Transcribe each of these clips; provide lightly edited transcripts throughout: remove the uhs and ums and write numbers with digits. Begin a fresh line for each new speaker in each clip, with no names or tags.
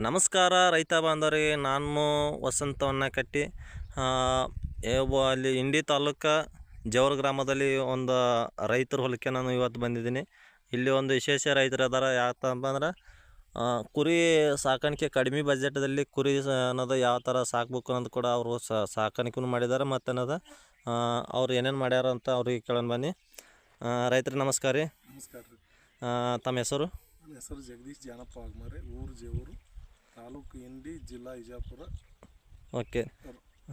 ನಮಸ್ಕಾರ ರೈತ ಬಾಂಧವರಿಗೆ. ನಾನು ವಸಂತವನ್ನ ಕಟ್ಟಿ ಅಲ್ಲಿ ಇಂಡಿ ತಾಲೂಕು ಜವರ ಗ್ರಾಮದಲ್ಲಿ ಒಂದು ರೈತರ ಹೊಲಕ್ಕೆ ನಾನು ಇವತ್ತು ಬಂದಿದ್ದೀನಿ. ಇಲ್ಲಿ ಒಂದು ವಿಶೇಷ ರೈತರು ಅದಾರ. ಯಾಕಂತಂದ್ರೆ ಕುರಿ ಸಾಕಾಣಿಕೆ ಕಡಿಮೆ ಬಜೆಟ್ದಲ್ಲಿ ಕುರಿ ಅನ್ನೋದು ಯಾವ ಥರ ಸಾಕ್ಬೇಕು ಅನ್ನೋದು ಕೂಡ ಅವರು ಸಾಕಾಣಿಕೆನೂ ಮಾಡಿದ್ದಾರೆ. ಮತ್ತು ಅನ್ನೋದು ಅವ್ರು ಏನೇನು ಮಾಡ್ಯಾರ ಅಂತ ಅವ್ರಿಗೆ ಕೇಳೋಣ ಬನ್ನಿ. ರೈತರಿಗೆ ನಮಸ್ಕಾರ ರೀ.
ನಮಸ್ಕಾರ ರೀ.
ತಮ್ಮ ಹೆಸರು?
ನನ್ನ ಹೆಸರು ಜಗದೀಶ್ ಜಾನಪ್ಪ ಆಗ್ಮಾರೆ, ಊರು ಜೇವರು, ತಾಲೂಕು ಇಂಡಿ, ಜಿಲ್ಲಾ ವಿಜಯಪುರ.
ಓಕೆ.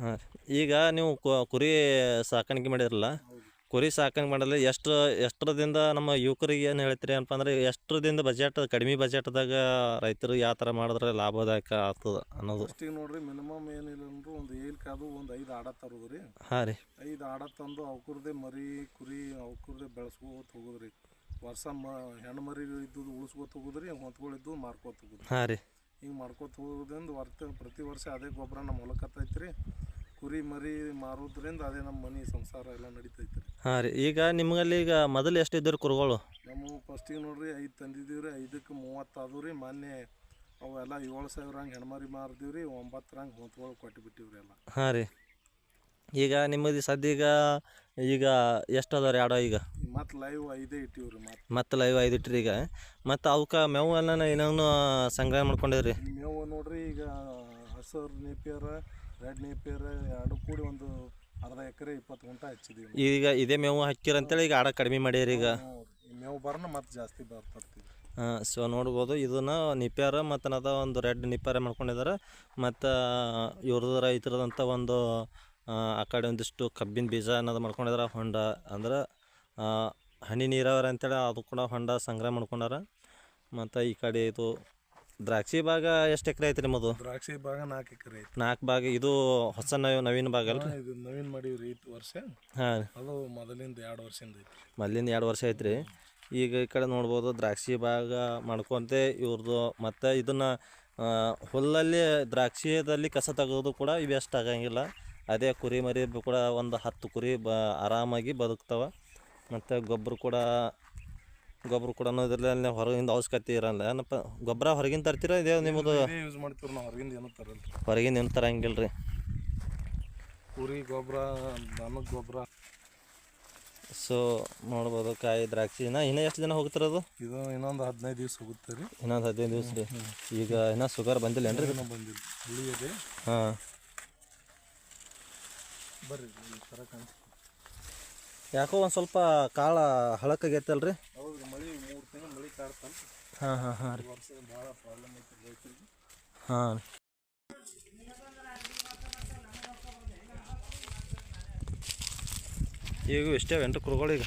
ಹಾಂ, ಈಗ ನೀವು ಕುರಿ ಸಾಕಾಣಿಕೆ ಮಾಡಿದ್ರಲ್ಲ, ಕುರಿ ಸಾಕಾಣಿಕೆ ಮಾಡಲು ಎಷ್ಟರದಿಂದ ನಮ್ಮ ಯುವಕರಿಗೆ ಏನು ಹೇಳ್ತೀರಿ ಏನಪ್ಪ ಅಂದ್ರೆ, ಎಷ್ಟರದಿಂದ ಬಜೆಟ್ ಕಡಿಮೆ ಬಜೆಟ್ದಾಗ ರೈತರು ಯಾವ ಥರ ಮಾಡಿದ್ರೆ ಲಾಭದಾಯಕ ಆಗ್ತದೆ ಅನ್ನೋದು?
ಫಸ್ಟಿಗೆ ನೋಡ್ರಿ, ಮಿನಿಮಮ್ ಏನಿಲ್ಲ ಅಂದ್ರೂ ಒಂದು ಏಲ್ಕಾದು ಒಂದು 5 ಆಡ ತರೋದು ರೀ.
ಹಾಂ ರೀ.
5 ಆಡ ತಂದು ಅವ್ಕರದೇ ಮರಿ ಕುರಿ ಅವ್ಕರದೇ ಬೆಳೆಸ್ಕೋತ ಹೋಗೋದ್ರಿ. ವರ್ಷ ಹೆಣ್ಣು ಮರಿ ಇದ್ದು ಉಳಿಸ್ಕೋತ ಹೋಗೋದ್ರಿ, ಹೊತ್ಗಳಿದ್ದು ಮಾರ್ಕೋತ ಹೋಗೋದು.
ಹಾಂ ರೀ.
ಹಿಂಗೆ ಮಾಡ್ಕೋತ ಹೋಗೋದ್ರಿಂದ ಪ್ರತಿ ವರ್ಷ ಅದೇ ಗೊಬ್ಬರ ನಮ್ಮ ಹೊಲಕ್ಕತ್ತೈತೆ ರೀ. ಕುರಿ ಮರಿ ಮಾರೋದ್ರಿಂದ ಅದೇ ನಮ್ಮ ಮನೆ ಸಂಸಾರ ಎಲ್ಲ ನಡೀತೈತೆ ರೀ.
ಹಾಂ ರೀ. ಈಗ ನಿಮ್ಮಲ್ಲಿ ಈಗ ಮೊದಲು ಎಷ್ಟು ಇದ್ದರು ಕುರುಗಳು?
ನಮ್ಮ ಫಸ್ಟಿಗೆ ನೋಡ್ರಿ 5 ತಂದಿದ್ದೀವಿ ರೀ. 5ಕ್ಕೆ 30 ಆದವು ರೀ. ಮೊನ್ನೆ ಅವೆಲ್ಲ 7,000 ಹಂಗೆ ಹೆಣ್ಮರಿ ಮಾರಿದೀವಿ ರೀ. 9 ಹಂಗೆ ಹೊತ್ಗಳು ಕೊಟ್ಟು ರೀ ಎಲ್ಲ.
ಹಾಂ ರೀ. ಈಗ ನಿಮ್ಮದು ಸದ್ಯ ಈಗ ಎಷ್ಟು ಅದಾವ ಆಡೋ? ಈಗ
ಮತ್ತು ಲೈವ್ 5 ಇಟ್ಟಿವಿ ರೀ.
ಮತ್ತು ಲೈವ್ 5 ಇಟ್ರಿ. ಈಗ ಮತ್ತು ಅವಕ್ಕೆ ಮೇವು ಎಲ್ಲ ಏನೇನು ಸಂಗ್ರಹ ಮಾಡ್ಕೊಂಡಿರಿ?
ಮೇವು ನೋಡ್ರಿ, ಈಗ ಹಸರು ನೇಪಿಯರ, ರೆಡ್ ನೇಪಿಯರ ಎರಡು ಕೂಡಿ ಒಂದು ಅರ್ಧ ಎಕರೆ 20 ಗುಂಟ ಹಚ್ಚಿದೀವಿ.
ಈಗ ಇದೇ ಮೇವು ಹಾಕಿರಂತೇಳಿ ಈಗ ಆಡ ಕಡಿಮೆ ಮಾಡ್ಯಾರ. ಈಗ
ಮೇವು ಬರೋಣ ಮತ್ತೆ ಜಾಸ್ತಿ ಬರ್ತಿರ್ತೀವಿ.
ಹಾಂ, ಸೊ ನೋಡ್ಬೋದು. ಇದನ್ನು ನಿಪ್ಯಾರ ಮತ್ತು ಅನ್ನೋದು ಒಂದು ರೆಡ್ ನಿಪ್ಯಾರ ಮಾಡ್ಕೊಂಡಿದ್ದಾರೆ. ಮತ್ತು ಇವ್ರದ್ದು ರೈತರದಂಥ ಒಂದು ಆ ಕಡೆ ಒಂದಿಷ್ಟು ಕಬ್ಬಿನ ಬೀಜ ಅನ್ನೋದು ಮಾಡ್ಕೊಂಡಿದ್ದಾರೆ. ಹೊಂಡ ಅಂದ್ರೆ ಹನಿ ನೀರಾವರಿ ಅಂತೇಳಿ ಅದು ಕೂಡ ಹೊಂಡ ಸಂಗ್ರಹ ಮಾಡ್ಕೊಂಡಾರ. ಮತ್ತು ಈ ಕಡೆ ಇದು ದ್ರಾಕ್ಷಿ ಭಾಗ ಎಷ್ಟು ಎಕರೆ ಐತೆ ನಿಮ್ಮದು?
ದ್ರಾಕ್ಷಿ ಭಾಗ 4 ಎಕರೆ ಐತೆ.
4 ಭಾಗ. ಇದು ಹೊಸ ನವೀನ ಭಾಗ ಅಲ್ರಿ?
ಇದು ನವೀನ್ ಮಾಡೀವಿ ರೀ ಈ ವರ್ಷ.
ಹಾಂ,
ಅದು ಮೊದಲಿಂದ 2 ವರ್ಷದಿಂದ ಐತಿ.
ಮೊದಲಿಂದ 2 ವರ್ಷ ಐತ್ರಿ. ಈಗ ಈ ಕಡೆ ನೋಡ್ಬೋದು ದ್ರಾಕ್ಷಿ ಭಾಗ ಮಾಡ್ಕೊಂತೆ ಇವ್ರದ್ದು. ಮತ್ತು ಇದನ್ನು ಹುಲ್ಲಲ್ಲಿ ದ್ರಾಕ್ಷಿಯಲ್ಲಿ ಕಸ ತೆಗೋದು ಕೂಡ ಇವೆಷ್ಟು ಆಗಂಗಿಲ್ಲ. ಅದೇ ಕುರಿ ಮರಿ ಕೂಡ ಒಂದು 10 ಕುರಿ ಆರಾಮಾಗಿ ಬದುಕ್ತವೆ. ಮತ್ತು ಗೊಬ್ಬರ ಕೂಡ ಇದರಲ್ಲಿ ಹೊರಗಿಂದ ಅವಶ್ಯಕತೆ ಇರಲ್ಲ. ಏನಪ್ಪ ಗೊಬ್ಬರ ಹೊರಗಿಂದ ತರ್ತೀರಾ? ಇದೇ ನಿಮ್ಮದು
ಯೂಸ್ ಮಾಡ್ತೀವಿ ನಾವು. ಹೊರಗಿಂದ ಏನೂ ತರಲ್ಲ ರೀ.
ಹೊರಗಿಂದ ಏನು ತರಂಗಿಲ್ಲ ರೀ.
ಕುರಿ ಗೊಬ್ಬರ, ದನದ ಗೊಬ್ಬರ.
ಸೊ ನೋಡ್ಬೋದು ಕಾಯಿ ದ್ರಾಕ್ಷಿನ ಇನ್ನೂ ಎಷ್ಟು ದಿನ ಹೋಗ್ತಿರೋದು?
ಇದು ಇನ್ನೊಂದು 15 ದಿವಸ ಹೋಗುತ್ತೆ ರೀ.
ಇನ್ನೊಂದು 15 ದಿವಸ ರೀ. ಈಗ ಇನ್ನೂ ಶುಗರ್ ಬಂದಿಲ್ಲ ಏನ್ರಿ?
ಇನ್ನೂ ಬಂದಿಲ್ಲ, ಉಳಿಯದೆ.
ಹಾಂ,
ಬರ್ರಿ ಈ ಥರ ಕಾಣಿಸ್ತು.
ಯಾಕೋ ಒಂದು ಸ್ವಲ್ಪ ಕಾಳು ಹಳಕಾಗೈತಲ್ರಿ?
ಹೌದು, ಮಳೆ 3 ತಿಂಗಳು ಮಳೆ ಕಾಡ್ತಾನೆ.
ಹಾಂ ಹಾಂ ಹಾಂ ರೀ.
ವರ್ಷ ಭಾಳ ಪ್ರಾಬ್ಲಮ್ ಐತೆ ರೈತರಿಗೆ.
ಹಾಂ, ಈಗ ಇಷ್ಟೇ 8 ಕುರುಗಳು. ಈಗ